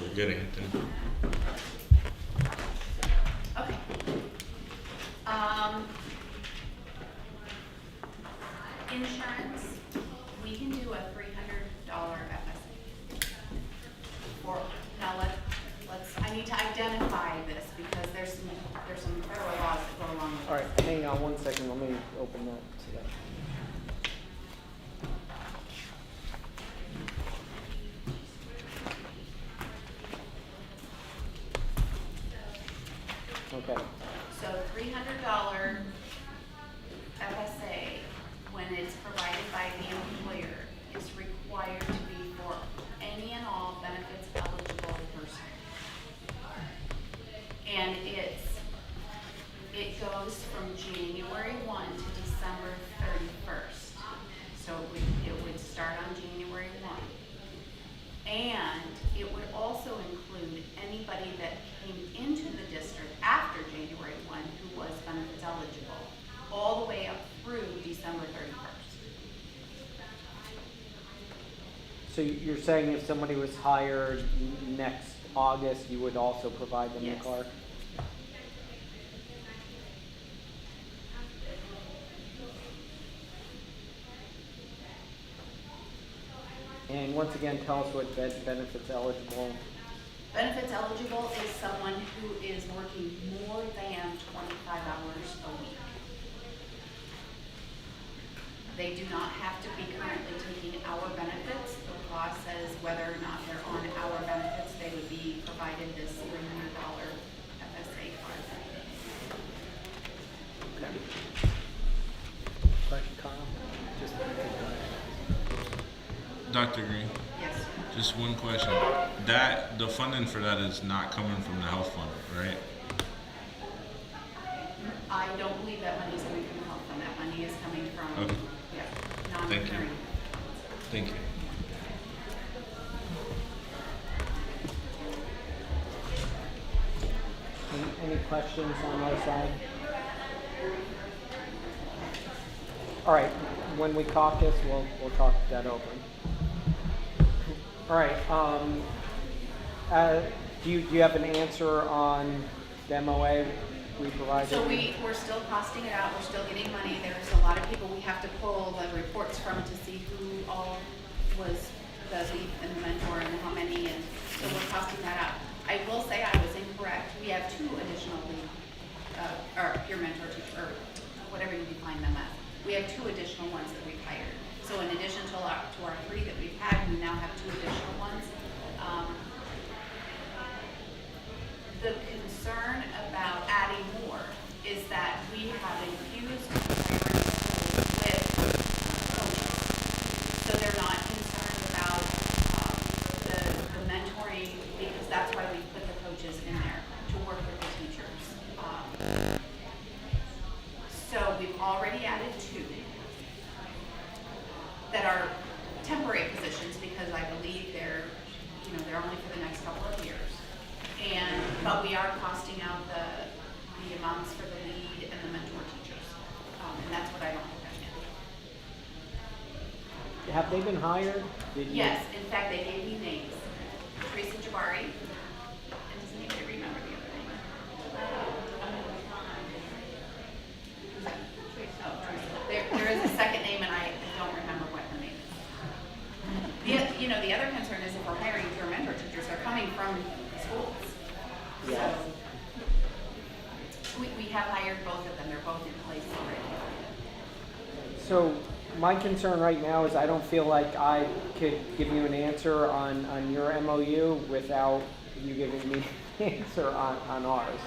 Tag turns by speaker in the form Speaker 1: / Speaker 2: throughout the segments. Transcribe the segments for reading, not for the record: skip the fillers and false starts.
Speaker 1: Forget Anthony.
Speaker 2: Okay. Insurance, we can do a $300 FSA. Or, now I need to identify this because there's some federal laws that go along with it.
Speaker 3: All right, hang on one second. Let me open that to that. Okay.
Speaker 2: So $300 FSA, when it's provided by the employer, is required to be for any and all benefits eligible person. And it goes from January 1 to December 31st. So it would start on January 1. And it would also include anybody that came into the district after January 1 who was benefits eligible, all the way up through December 31st.
Speaker 3: So you're saying if somebody was hired next August, you would also provide them the
Speaker 2: Yes.
Speaker 3: car? And once again, tell us what benefits eligible.
Speaker 2: Benefits eligible is someone who is working more than 25 hours a week. They do not have to be currently taking our benefits. The law says whether or not they're on our benefits, they would be provided this $300 FSA card.
Speaker 3: Okay. Question, Kyle? Just
Speaker 1: Dr. Green,
Speaker 2: Yes.
Speaker 1: just one question. The funding for that is not coming from the health fund, right?
Speaker 2: I don't believe that money is coming from the health fund. That money is coming from,
Speaker 1: Okay.
Speaker 2: yeah,
Speaker 1: Thank you.
Speaker 2: non-recurring.
Speaker 1: Thank you.
Speaker 3: Any questions on our side? All right, when we caucus, we'll talk that over. All right, do you have an answer on the MOA we provided?
Speaker 2: So we're still costing it out, we're still getting money. There's a lot of people we have to pull the reports from to see who all was the lead and the mentor and how many, and so we're costing that out. I will say I was incorrect. We have 2 additional lead, or peer mentor teacher, or whatever you define them as. We have 2 additional ones that we've hired. So in addition to our 3 that we've had, we now have 2 additional ones. The concern about adding more is that we have infused hiring with coaches. So they're not concerned about the mentoring, because that's why we put the coaches in there, to work with the teachers. So we've already added 2 that are temporary positions, because I believe they're only for the next couple of years. But we are costing out the amounts for the lead and the mentor teachers. And that's what I don't have yet.
Speaker 3: Have they been hired?
Speaker 2: Yes, in fact, they gave me names. Teresa Jabari, and doesn't even remember the other name. Oh, Teresa. There is a second name, and I don't remember what her name is. The other concern is if we're hiring peer mentor teachers, they're coming from schools.
Speaker 3: Yes.
Speaker 2: So we have hired both of them. They're both in place already.
Speaker 3: So my concern right now is I don't feel like I could give you an answer on your MOU without you giving me an answer on ours.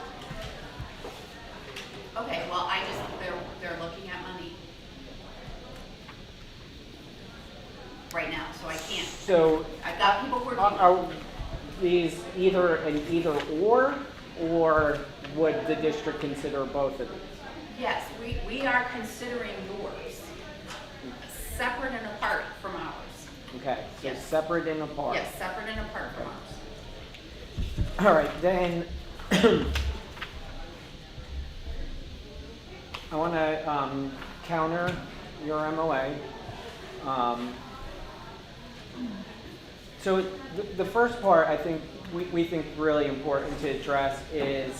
Speaker 2: Okay, well, they're looking at money right now, so I can't.
Speaker 3: So
Speaker 2: I've got people working.
Speaker 3: are these either an either or would the district consider both of these?
Speaker 2: Yes, we are considering yours separate and apart from ours.
Speaker 3: Okay, so
Speaker 2: Yes.
Speaker 3: separate and apart.
Speaker 2: Yes, separate and apart from ours.
Speaker 3: All right, then I want to counter your MOA. So the first part, I think, we think really important to address is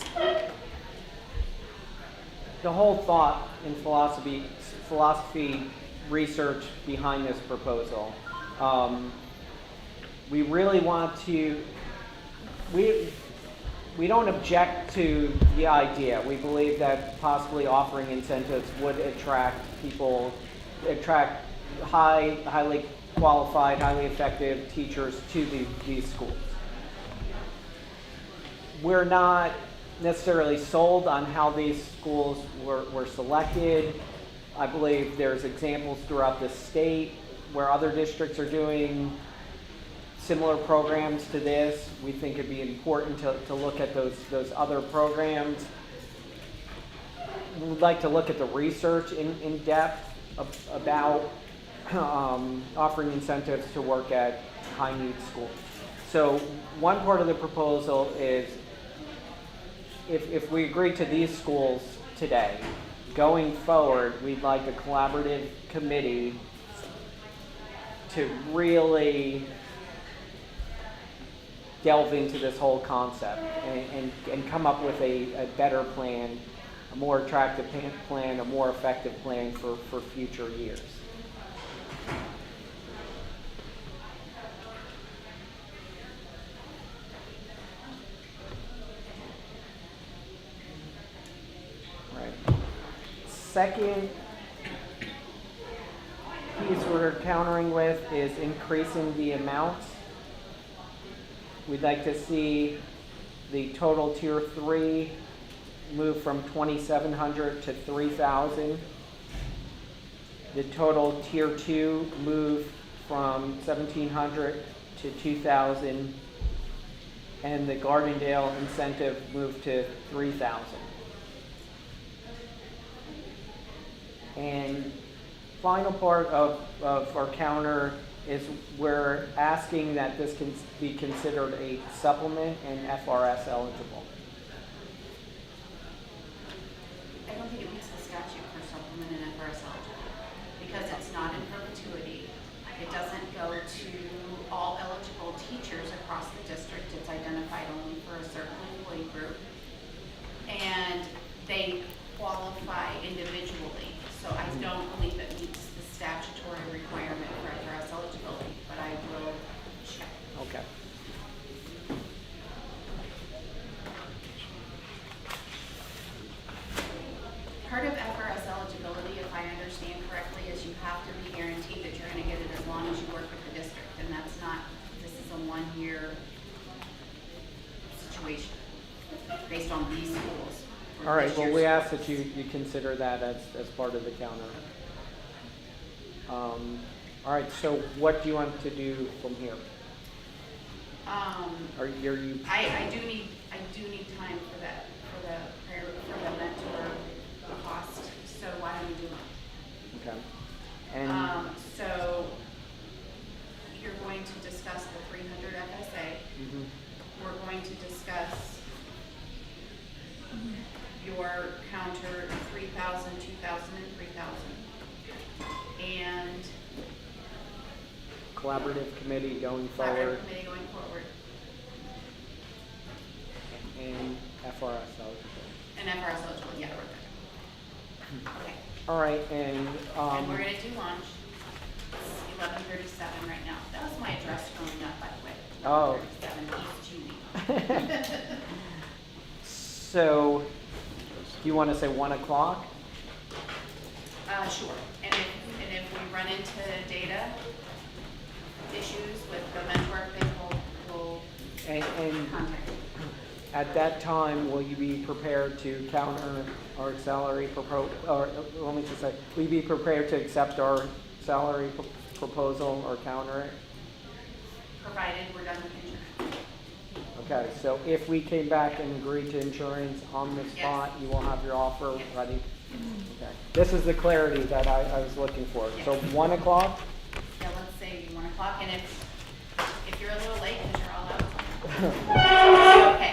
Speaker 3: the whole thought and philosophy research behind this proposal. We really want to, we don't object to the idea. We believe that possibly offering incentives would attract people, attract highly qualified, highly effective teachers to these schools. We're not necessarily sold on how these schools were selected. I believe there's examples throughout the state where other districts are doing similar programs to this. We think it'd be important to look at those other programs. We'd like to look at the research in depth about offering incentives to work at high-need schools. So one part of the proposal is if we agree to these schools today, going forward, we'd like a collaborative committee to really delve into this whole concept and come up with a better plan, a more attractive plan, a more effective plan for future years. Right. Second piece we're countering with is increasing the amounts. We'd like to see the total tier 3 move from 2,700 to 3,000. The total tier 2 move from 1,700 to 2,000. And the Gardendale incentive move to 3,000. And final part of our counter is we're asking that this can be considered a supplement and FRS eligible.
Speaker 2: I don't think it meets the statute for supplement and FRS eligible because it's not in perpetuity. It doesn't go to all eligible teachers across the district. It's identified only for a certain employee group. And they qualify individually. So I don't believe it meets the statutory requirement for FRS eligibility, but I will check.
Speaker 3: Okay.
Speaker 2: Part of FRS eligibility, if I understand correctly, is you have to be guaranteed that you're going to get it as long as you work with the district, and that's not, this is a one-year situation based on these schools.
Speaker 3: All right, well, we ask that you consider that as part of the counter. All right, so what do you want to do from here? Are you?
Speaker 2: I do need time for that, for the mentor cost, so why don't we do it?
Speaker 3: Okay. And
Speaker 2: so you're going to discuss the 300 FSA.
Speaker 3: mhm.
Speaker 2: We're going to discuss your counter 3,000, 2,000, and 3,000. And
Speaker 3: Collaborative committee going
Speaker 2: collaborative
Speaker 3: forward
Speaker 2: committee going forward.
Speaker 3: and FRS eligible.
Speaker 2: And FRS eligible, yeah, we're good. Okay.
Speaker 3: All right,
Speaker 2: And we're gonna do lunch. It's 11:37 right now. That was my address growing up, by the way.
Speaker 3: Oh.
Speaker 2: 1137 East Julie.
Speaker 3: So, do you want to say 1 o'clock?
Speaker 2: Sure. And if we run into data issues with the mentor thing, we'll
Speaker 3: And
Speaker 2: contact you.
Speaker 3: at that time, will you be prepared to counter our salary or let me just say, will you be prepared to accept our salary proposal or counter it?
Speaker 2: Provided we're done with insurance.
Speaker 3: Okay, so if we came back and agreed to insurance on the spot, you will have your offer
Speaker 2: Yes.
Speaker 3: ready? Okay. This is the clarity that I was looking for.
Speaker 2: Yes.
Speaker 3: So 1 o'clock?
Speaker 2: Yeah, let's say 1 o'clock, and if you're a little late, because you're all out.